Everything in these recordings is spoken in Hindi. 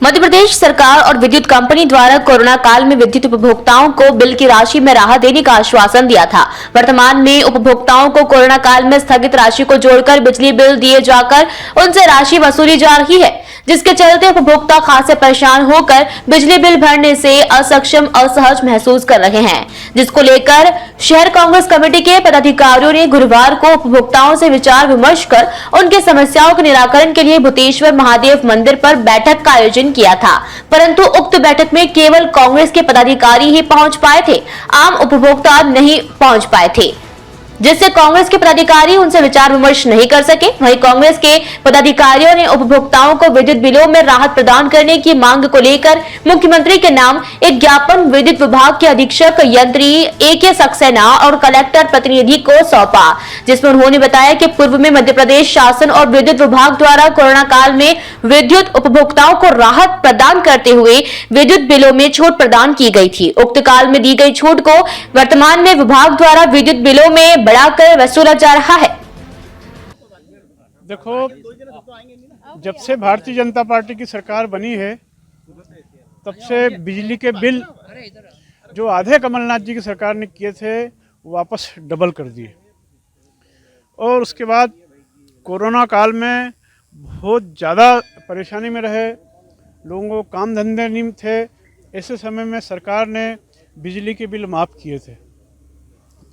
मध्य प्रदेश सरकार और विद्युत कंपनी द्वारा कोरोना काल में विद्युत उपभोक्ताओं को बिल की राशि में राहत देने का आश्वासन दिया था। वर्तमान में उपभोक्ताओं को कोरोना काल में स्थगित राशि को जोड़कर बिजली बिल दिए जाकर उनसे राशि वसूली जा रही है, जिसके चलते उपभोक्ता खासे परेशान होकर बिजली बिल भरने से असक्षम असहज महसूस कर रहे हैं, जिसको लेकर शहर कांग्रेस कमेटी के पदाधिकारियों ने गुरुवार को उपभोक्ताओं से विचार विमर्श कर उनकी समस्याओं के निराकरण के लिए भूतेश्वर महादेव मंदिर पर बैठक का आयोजन किया था। परंतु उक्त बैठक में केवल कांग्रेस के पदाधिकारी ही पहुंच पाए थे, आम उपभोक्ता नहीं पहुंच पाए थे, जिससे कांग्रेस के पदाधिकारी उनसे विचार विमर्श नहीं कर सके। वहीं कांग्रेस के पदाधिकारियों ने उपभोक्ताओं को विद्युत बिलों में राहत प्रदान करने की मांग को लेकर मुख्यमंत्री के नाम एक ज्ञापन विद्युत विभाग के अधीक्षक यंत्री AK सक्सेना और कलेक्टर प्रतिनिधि को सौंपा, जिसमें उन्होंने बताया कि पूर्व में मध्य प्रदेश शासन और विद्युत विभाग द्वारा कोरोना काल में विद्युत उपभोक्ताओं को राहत प्रदान करते हुए विद्युत बिलों में छूट प्रदान की गई थी। उक्त काल में दी गई छूट को वर्तमान में विभाग द्वारा विद्युत बिलों में बढ़ाकर वसूला जा रहा है। देखो, जब से भारतीय जनता पार्टी की सरकार बनी है तब से बिजली के बिल जो आधे कमलनाथ जी की सरकार ने किए थे वापस डबल कर दिए, और उसके बाद कोरोना काल में बहुत ज़्यादा परेशानी में रहे, लोगों को काम धंधे नहीं थे। ऐसे समय में सरकार ने बिजली के बिल माफ़ किए थे।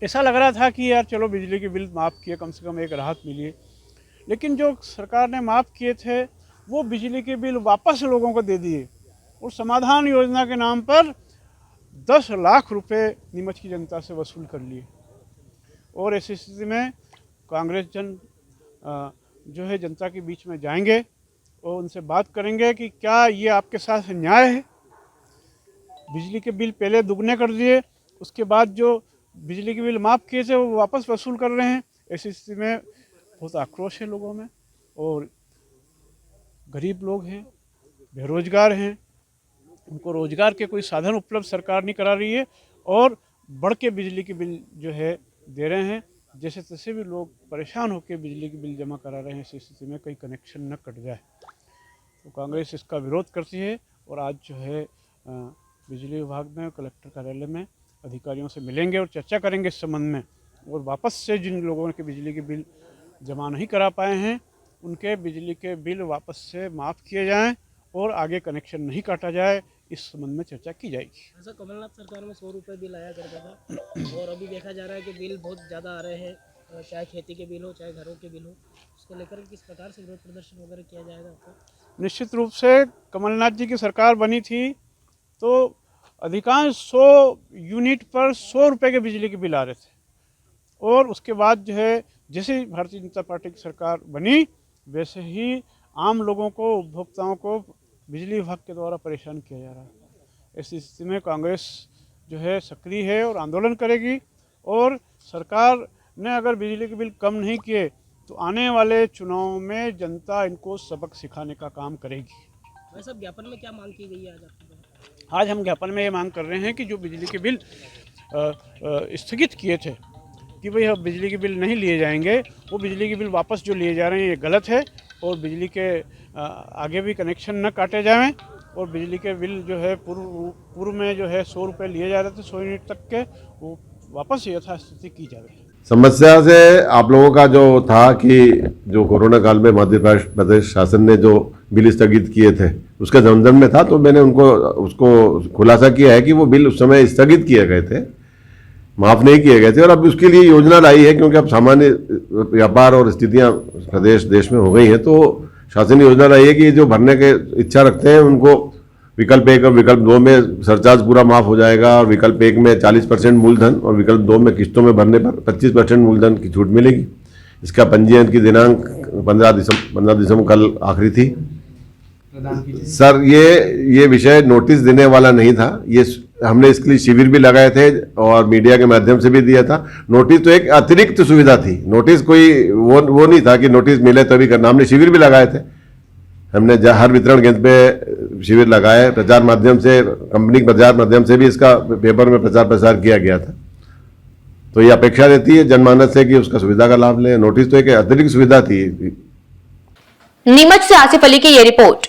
ऐसा लग रहा था कि यार चलो बिजली के बिल माफ़ किए, कम से कम एक राहत मिली है। लेकिन जो सरकार ने माफ़ किए थे वो बिजली के बिल वापस लोगों को दे दिए, और समाधान योजना के नाम पर 10 लाख रुपए नीमच की जनता से वसूल कर लिए। और ऐसी स्थिति में कांग्रेस जो है जनता के बीच में जाएंगे और उनसे बात करेंगे कि क्या ये आपके साथ न्याय है। बिजली के बिल पहले दुगने कर दिए, उसके बाद जो बिजली के बिल माफ़ किए थे वो वापस वसूल कर रहे हैं। ऐसी स्थिति में बहुत आक्रोश है लोगों में, और गरीब लोग हैं, बेरोजगार हैं, उनको रोजगार के कोई साधन उपलब्ध सरकार नहीं करा रही है, और बढ़ के बिजली के बिल जो है दे रहे हैं। जैसे तैसे भी लोग परेशान होकर बिजली के बिल जमा करा रहे हैं। ऐसी स्थिति में कहीं कनेक्शन न कट जाए, तो कांग्रेस इसका विरोध करती है। और आज जो है बिजली विभाग में, कलेक्टर कार्यालय में अधिकारियों से मिलेंगे और चर्चा करेंगे इस संबंध में, और वापस से जिन लोगों के बिजली के बिल जमा नहीं करा पाए हैं उनके बिजली के बिल वापस से माफ़ किए जाएं और आगे कनेक्शन नहीं काटा जाए, इस संबंध में चर्चा की जाएगी। ऐसा कमलनाथ सरकार में 100 रुपये बिल आया करता था, और अभी देखा जा रहा है कि बिल बहुत ज़्यादा आ रहे हैं, चाहे खेती के बिल हो चाहे घरों के बिल हो। उसको लेकर किस प्रकार से विरोध प्रदर्शन वगैरह किया जाएगा आपको? निश्चित रूप से कमलनाथ जी की सरकार बनी थी तो अधिकांश 100 यूनिट पर 100 रुपये के बिजली के बिल आ रहे थे, और उसके बाद जो है जैसे भारतीय जनता पार्टी की सरकार बनी वैसे ही आम लोगों को, उपभोक्ताओं को बिजली विभाग के द्वारा परेशान किया जा रहा है। ऐसी स्थिति में कांग्रेस जो है सक्रिय है और आंदोलन करेगी, और सरकार ने अगर बिजली के बिल कम नहीं किए तो आने वाले चुनाव में जनता इनको सबक सिखाने का काम करेगी। वैसे ज्ञापन में क्या मांग की गई है आज आपकी? आज हम ज्ञापन में ये मांग कर रहे हैं कि जो बिजली के बिल स्थगित किए थे कि भाई अब बिजली के बिल नहीं लिए जाएंगे, वो बिजली के बिल वापस जो लिए जा रहे हैं ये गलत है, और बिजली के आगे भी कनेक्शन न काटे जाएं, और बिजली के बिल जो है पूर्व में जो है 100 रुपये लिए जा रहे थे 100 यूनिट तक के, वो वापस यथास्थिति की जाए। समस्या से आप लोगों का जो था कि जो कोरोना काल में मध्य प्रदेश शासन ने जो बिल स्थगित किए थे उसका जमजम में था, तो मैंने उसको खुलासा किया है कि वो बिल उस समय स्थगित किए गए थे, माफ़ नहीं किए गए थे, और अब उसके लिए योजना लाई है। क्योंकि अब सामान्य व्यापार और स्थितियां प्रदेश देश में हो गई हैं, तो शासन ने योजना लाई है कि जो भरने के इच्छा रखते हैं उनको विकल्प 1 और विकल्प 2 में सरचार्ज पूरा माफ़ हो जाएगा, और विकल्प 1 में 40% मूलधन और विकल्प 2 में किस्तों में भरने पर 25% मूलधन की छूट मिलेगी। इसका पंजीयन की दिनांक 15 दिसंबर कल आखिरी थी। सर, ये विषय नोटिस देने वाला नहीं था, ये हमने इसके लिए शिविर भी लगाए थे और मीडिया के माध्यम से भी दिया था। नोटिस तो एक अतिरिक्त सुविधा थी, नोटिस कोई वो नहीं था कि नोटिस मिले तभी करना। हमने शिविर भी लगाए थे, हमने हर वितरण केंद्र पे शिविर लगाए, प्रचार माध्यम से, कंपनी के प्रचार माध्यम से भी इसका पेपर में प्रचार प्रसार किया गया था। तो ये अपेक्षा रहती है जनमानस से कि उसका सुविधा का लाभ लें। नोटिस तो एक अतिरिक्त सुविधा थी। नीमच से आसिफ अली की ये रिपोर्ट।